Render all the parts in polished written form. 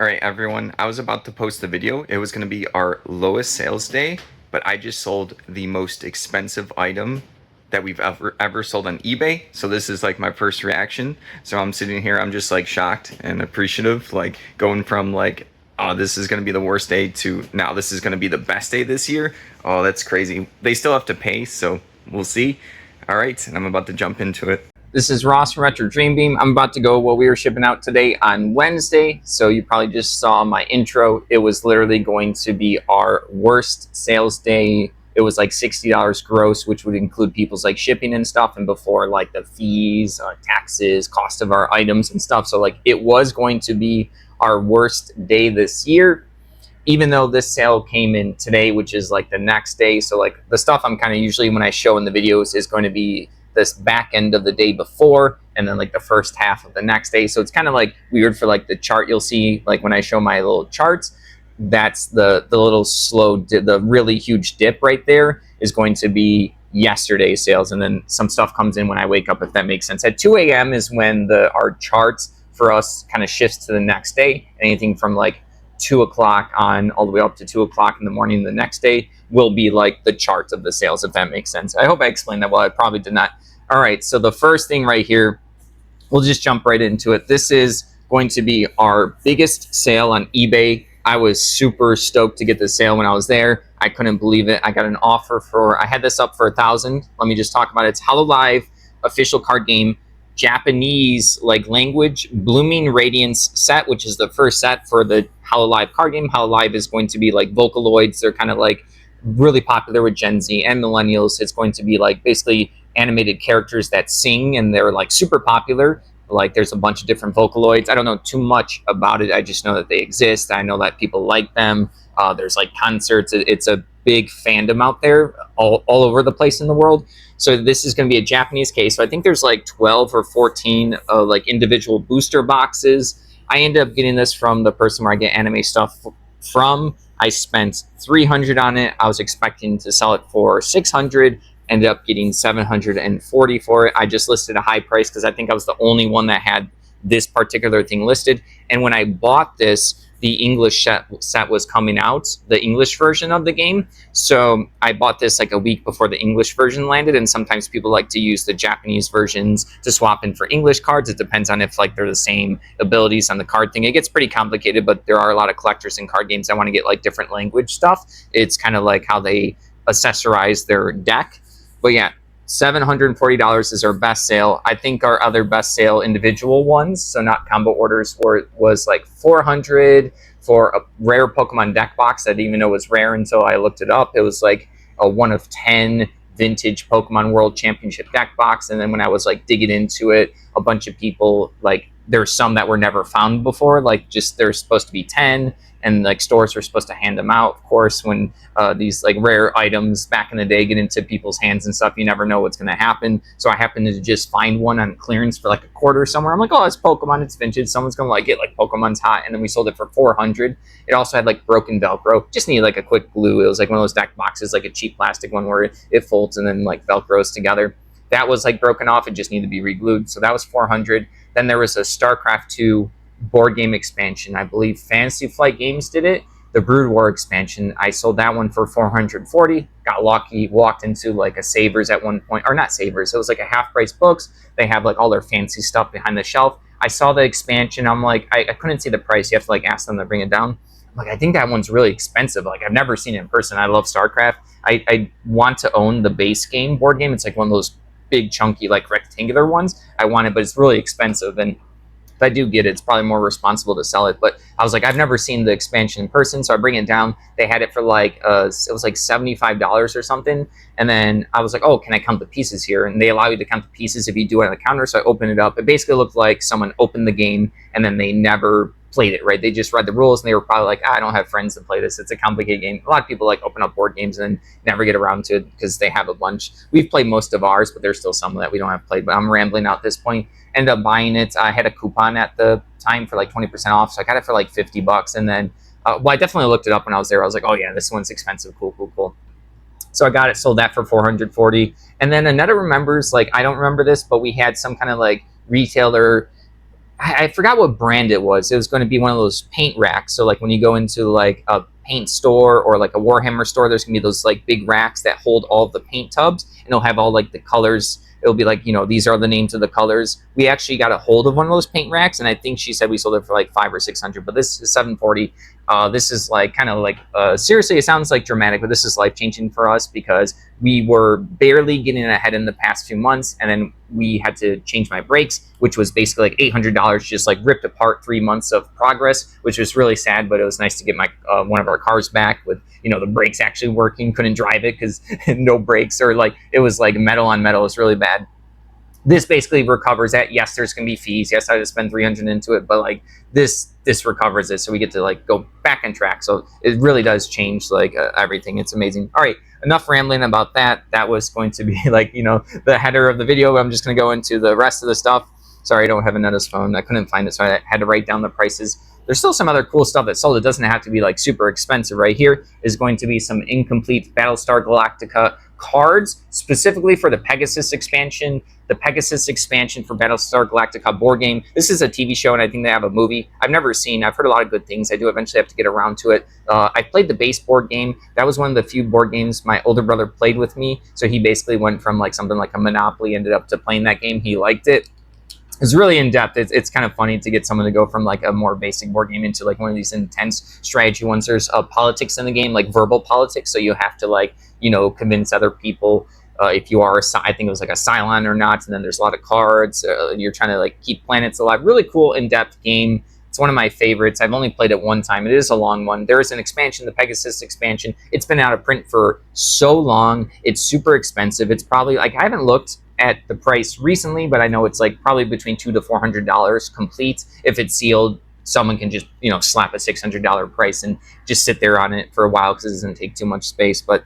All right, everyone, I was about to post the video. It was going to be our lowest sales day, but I just sold the most expensive item that we've ever sold on eBay. So this is like my first reaction. So I'm sitting here, I'm just like shocked and appreciative, like going from like, oh, this is going to be the worst day to now this is going to be the best day this year. Oh, that's crazy. They still have to pay, so we'll see. All right, and I'm about to jump into it. This is Ross from Retro Dream Beam. I'm about to go what we were shipping out today on Wednesday. So you probably just saw my intro. It was literally going to be our worst sales day. It was like $60 gross, which would include people's like shipping and stuff, and before like the fees, taxes, cost of our items and stuff. So like it was going to be our worst day this year, even though this sale came in today, which is like the next day. So like the stuff I'm kind of usually when I show in the videos is going to be this back end of the day before and then like the first half of the next day. So it's kind of like weird for like the chart you'll see like when I show my little charts. That's the little slow the really huge dip right there is going to be yesterday's sales, and then some stuff comes in when I wake up, if that makes sense. At 2 a.m. is when our charts for us kind of shifts to the next day. Anything from like 2 o'clock on all the way up to 2 o'clock in the morning the next day will be like the chart of the sales, if that makes sense. I hope I explained that well. I probably did not. All right, so the first thing right here, we'll just jump right into it. This is going to be our biggest sale on eBay. I was super stoked to get this sale when I was there. I couldn't believe it. I got an offer for, I had this up for $1,000. Let me just talk about it. It's Hololive official card game, Japanese like language, Blooming Radiance set, which is the first set for the Hololive card game. Hololive is going to be like Vocaloids. They're kind of like really popular with Gen Z and millennials. It's going to be like basically animated characters that sing, and they're like super popular. Like there's a bunch of different Vocaloids. I don't know too much about it. I just know that they exist. I know that people like them. There's like concerts. It's a big fandom out there all over the place in the world. So this is going to be a Japanese case. So I think there's like 12 or 14 like individual booster boxes. I ended up getting this from the person where I get anime stuff from. I spent $300 on it. I was expecting to sell it for $600. Ended up getting $740 for it. I just listed a high price because I think I was the only one that had this particular thing listed. And when I bought this, the English set was coming out, the English version of the game. So I bought this like a week before the English version landed, and sometimes people like to use the Japanese versions to swap in for English cards. It depends on if like they're the same abilities on the card thing. It gets pretty complicated, but there are a lot of collectors in card games that want to get like different language stuff. It's kind of like how they accessorize their deck. But yeah, $740 is our best sale. I think our other best sale individual ones, so not combo orders, was like $400 for a rare Pokemon deck box. I didn't even know it was rare until I looked it up. It was like a 1 of 10 vintage Pokemon World Championship deck box. And then when I was like digging into it, a bunch of people, like there's some that were never found before, like just there's supposed to be 10, and like stores are supposed to hand them out. Of course, when these like rare items back in the day get into people's hands and stuff, you never know what's going to happen. So I happened to just find one on clearance for like a quarter somewhere. I'm like, oh, it's Pokemon, it's vintage. Someone's going to like it, like Pokemon's hot. And then we sold it for $400. It also had like broken Velcro. Just needed like a quick glue. It was like one of those deck boxes, like a cheap plastic one where it folds and then like Velcros together. That was like broken off. It just needed to be re-glued. So that was $400. Then there was a StarCraft 2 board game expansion. I believe Fantasy Flight Games did it. The Brood War expansion, I sold that one for $440. Got lucky, walked into like a Savers at one point, or not Savers, it was like a half price books. They have like all their fancy stuff behind the shelf. I saw the expansion. I'm like, I couldn't see the price. You have to like ask them to bring it down. I'm like, I think that one's really expensive. Like I've never seen it in person. I love StarCraft. I want to own the base game board game. It's like one of those big chunky like rectangular ones. I want it, but it's really expensive. And if I do get it, it's probably more responsible to sell it. But I was like, I've never seen the expansion in person, so I bring it down. They had it for like it was like $75 or something. And then I was like, oh, can I count the pieces here? And they allow you to count the pieces if you do it on the counter. So I opened it up. It basically looked like someone opened the game and then they never played it, right? They just read the rules and they were probably like, I don't have friends to play this. It's a complicated game. A lot of people like open up board games and never get around to it because they have a bunch. We've played most of ours, but there's still some that we don't have played. But I'm rambling out at this point. Ended up buying it. I had a coupon at the time for like 20% off, so I got it for like $50. And then, well, I definitely looked it up when I was there. I was like, oh yeah, this one's expensive. Cool. So I got it, sold that for $440. And then Anetta remembers, like, I don't remember this, but we had some kind of like retailer I forgot what brand it was. It was going to be one of those paint racks. So like when you go into like a paint store or like a Warhammer store, there's gonna be those like big racks that hold all of the paint tubs, and it'll have all like the colors. It'll be like, these are the names of the colors. We actually got a hold of one of those paint racks, and I think she said we sold it for like 500 or 600. But this is 740. This is like kind of like seriously, it sounds like dramatic, but this is life changing for us because we were barely getting ahead in the past few months, and then we had to change my brakes, which was basically like $800, just like ripped apart 3 months of progress, which was really sad. But it was nice to get my one of our cars back with the brakes actually working. Couldn't drive it because no brakes, or like it was like metal on metal. It was really bad. This basically recovers that. Yes, there's gonna be fees. Yes, I had to spend 300 into it, but like this recovers it, so we get to like go back on track. So it really does change like everything. It's amazing. All right, enough rambling about that. That was going to be like the header of the video. I'm just gonna go into the rest of the stuff. Sorry, I don't have Anetta's phone. I couldn't find it, so I had to write down the prices. There's still some other cool stuff that sold. It doesn't have to be like super expensive. Right here is going to be some incomplete Battlestar Galactica cards, specifically for the Pegasus expansion. The Pegasus expansion for Battlestar Galactica board game. This is a TV show, and I think they have a movie. I've never seen. I've heard a lot of good things. I do eventually have to get around to it. I played the base board game. That was one of the few board games my older brother played with me. So he basically went from like something like a Monopoly, ended up to playing that game. He liked it. It's really in depth. It's kind of funny to get someone to go from like a more basic board game into like one of these intense strategy ones. There's politics in the game, like verbal politics. So you have to like convince other people if you are I think it was like a Cylon or not. And then there's a lot of cards. You're trying to like keep planets alive. Really cool in-depth game. It's one of my favorites. I've only played it one time. It is a long one. There is an expansion, the Pegasus expansion. It's been out of print for so long. It's super expensive. It's probably like, I haven't looked at the price recently, but I know it's like probably between $200 to $400 complete. If it's sealed, someone can just slap a $600 price and just sit there on it for a while because it doesn't take too much space. But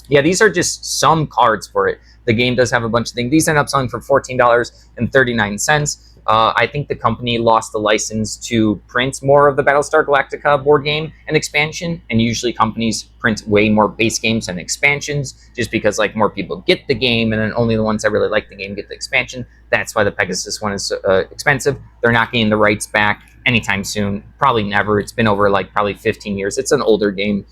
yeah, these are just some cards for it. The game does have a bunch of things. These end up selling for $14.39. I think the company lost the license to print more of the Battlestar Galactica board game and expansion, and usually companies print way more base games and expansions just because like more people get the game, and then only the ones that really like the game get the expansion. That's why the Pegasus one is expensive. They're not getting the rights back anytime soon. Probably never. It's been over like probably 15 years. It's an older game,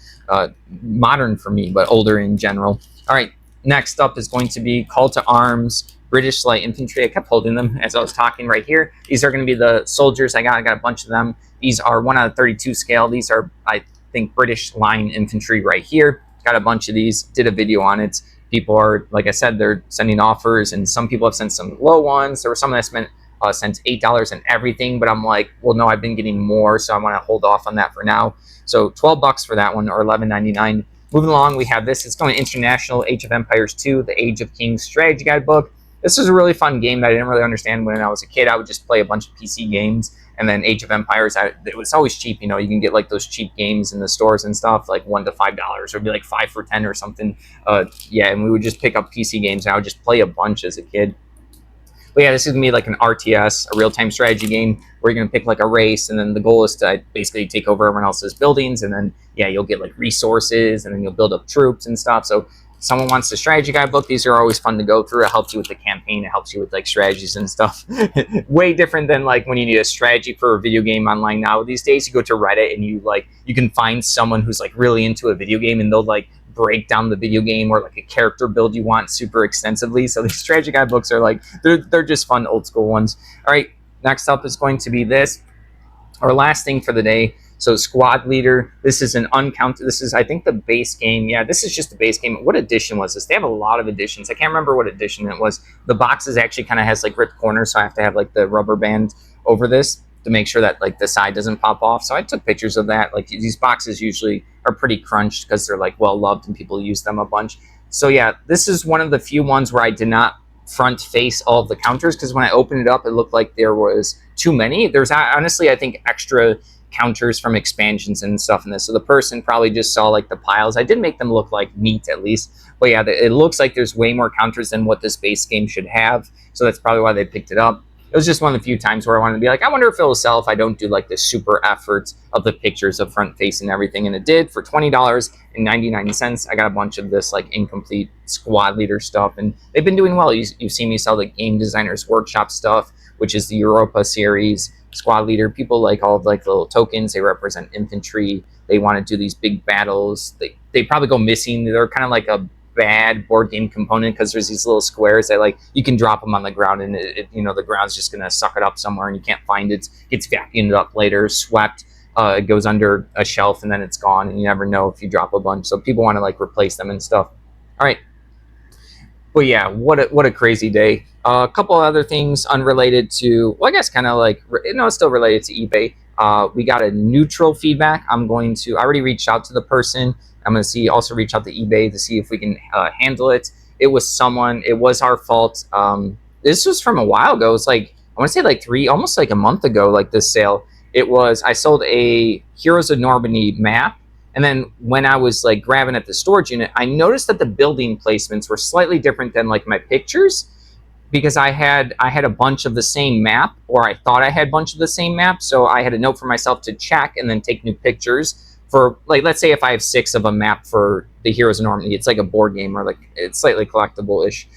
modern for me, but older in general. All right, next up is going to be Call to Arms British Light Infantry. I kept holding them as I was talking right here. These are going to be the soldiers I got a bunch of them. These are 1 out of 32 scale. These are, I think, British Line Infantry right here. Got a bunch of these. Did a video on it. People are, like I said, they're sending offers, and some people have sent some low ones. There were some that sent $8 and everything, but I'm like, well, no, I've been getting more, so I want to hold off on that for now. So $12 for that one, or $11.99. Moving along, we have this. It's going International Age of Empires 2, the Age of Kings strategy guide book. This was a really fun game that I didn't really understand when I was a kid. I would just play a bunch of PC games, and then Age of Empires, it was always cheap. You can get like those cheap games in the stores and stuff, like $1 to $5, or it'd be like 5 for $10 or something. Yeah, and we would just pick up PC games, and I would just play a bunch as a kid. But yeah, this is gonna be like an RTS, a real-time strategy game, where you're gonna pick like a race, and then the goal is to basically take over everyone else's buildings, and then yeah, you'll get like resources, and then you'll build up troops and stuff. So someone wants the strategy guide book, these are always fun to go through. It helps you with the campaign. It helps you with like strategies and stuff. Way different than like when you need a strategy for a video game online now. These days, you go to Reddit and you can find someone who's like really into a video game, and they'll like break down the video game or like a character build you want super extensively. So these strategy guide books are like, they're just fun old school ones. All right, next up is going to be this, our last thing for the day. So Squad Leader, this is an uncounted, this is I think the base game. Yeah, this is just the base game. What edition was this? They have a lot of editions. I can't remember what edition it was. The boxes actually kind of has like ripped corners, so I have to have like the rubber band over this to make sure that like the side doesn't pop off. So I took pictures of that. Like these boxes usually are pretty crunched because they're like well loved and people use them a bunch. So yeah, this is one of the few ones where I did not front face all of the counters, because when I opened it up, it looked like there was too many. There's honestly, I think, extra counters from expansions and stuff in this. So the person probably just saw like the piles. I did make them look like neat at least. But yeah, it looks like there's way more counters than what this base game should have. So that's probably why they picked it up. It was just one of the few times where I wanted to be like, I wonder if it will sell if I don't do like the super effort of the pictures of front face and everything. And it did for $20.99. I got a bunch of this like incomplete Squad Leader stuff, and they've been doing well. You've seen me sell the Game Designers Workshop stuff, which is the Europa series. Squad leader, people like all of like the little tokens. They represent infantry. They want to do these big battles. They probably go missing. They're kind of like a bad board game component because there's these little squares that like you can drop them on the ground and the ground's just gonna suck it up somewhere and you can't find it. It gets vacuumed up later, swept. It goes under a shelf and then it's gone, and you never know if you drop a bunch. So people want to like replace them and stuff. All right. But yeah, what a crazy day. A couple other things unrelated to, well, I guess kind of like, it's still related to eBay. We got a neutral feedback. I already reached out to the person. I'm going to also reach out to eBay to see if we can handle it. It was our fault. This was from a while ago. It's like, I want to say like almost like a month ago, like this sale. I sold a Heroes of Normandy map. And then when I was like grabbing at the storage unit, I noticed that the building placements were slightly different than like my pictures, because I had a bunch of the same map, or I thought I had a bunch of the same map. So I had a note for myself to check and then take new pictures for, like, let's say if I have 6 of a map for the Heroes of Normandy, it's like a board game, or like it's slightly collectible-ish.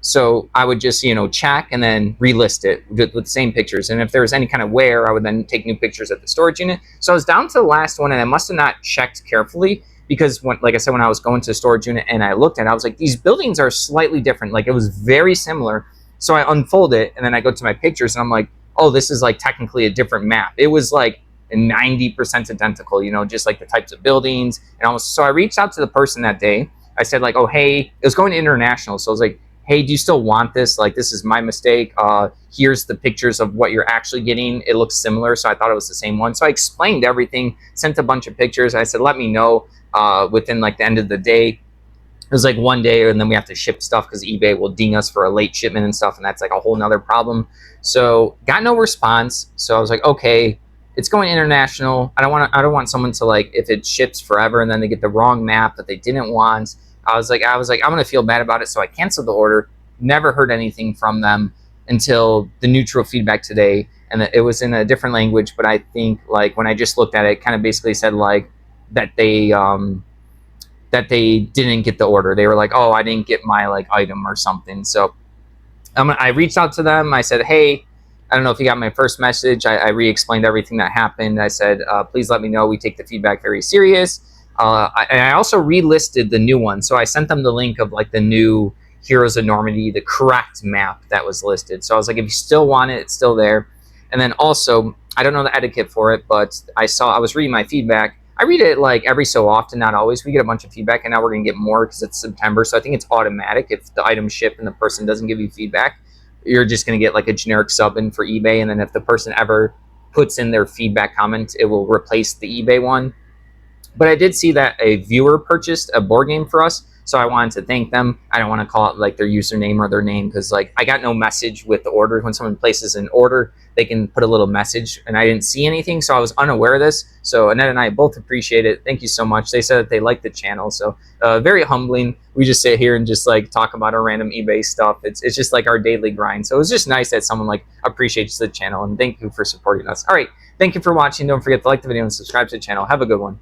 So I would just, check and then relist it with the same pictures. And if there was any kind of wear, I would then take new pictures at the storage unit. So I was down to the last one, and I must have not checked carefully, because like I said, when I was going to the storage unit and I looked at it, I was like, these buildings are slightly different. Like, it was very similar. So I unfold it and then I go to my pictures and I'm like, oh, this is like technically a different map. It was like 90% identical, just like the types of buildings and almost. So I reached out to the person that day. I said like, oh, hey, it was going to international. So I was like, hey, do you still want this? Like, this is my mistake. Here's the pictures of what you're actually getting. It looks similar, so I thought it was the same one. So I explained everything, sent a bunch of pictures. I said, let me know within like the end of the day. It was like one day, and then we have to ship stuff because eBay will ding us for a late shipment and stuff, and that's like a whole nother problem. So got no response. So I was like, okay, it's going international. I don't want someone to, like, if it ships forever and then they get the wrong map that they didn't want. I was like, I'm gonna feel bad about it. So I canceled the order. Never heard anything from them until the neutral feedback today, and it was in a different language. But I think like when I just looked at it, it kind of basically said like that they didn't get the order. They were like, oh, I didn't get my like item or something. So I reached out to them. I said, hey, I don't know if you got my first message. I re-explained everything that happened. I said, please let me know. We take the feedback very serious. And I also relisted the new one. So I sent them the link of like the new Heroes of Normandy, the correct map that was listed. So I was like, if you still want it, it's still there. And then also, I don't know the etiquette for it, but I was reading my feedback. I read it like every so often, not always. We get a bunch of feedback, and now we're going to get more because it's September. So I think it's automatic. If the item ship and the person doesn't give you feedback, you're just going to get like a generic sub in for eBay. And then if the person ever puts in their feedback comment, it will replace the eBay one. But I did see that a viewer purchased a board game for us, so I wanted to thank them. I don't want to call it like their username or their name, because like I got no message with the order. When someone places an order, they can put a little message, and I didn't see anything, so I was unaware of this. So Annette and I both appreciate it. Thank you so much. They said that they like the channel, so very humbling. We just sit here and just like talk about our random eBay stuff. It's just like our daily grind. So it was just nice that someone like appreciates the channel, and thank you for supporting us. All right, thank you for watching. Don't forget to like the video and subscribe to the channel. Have a good one.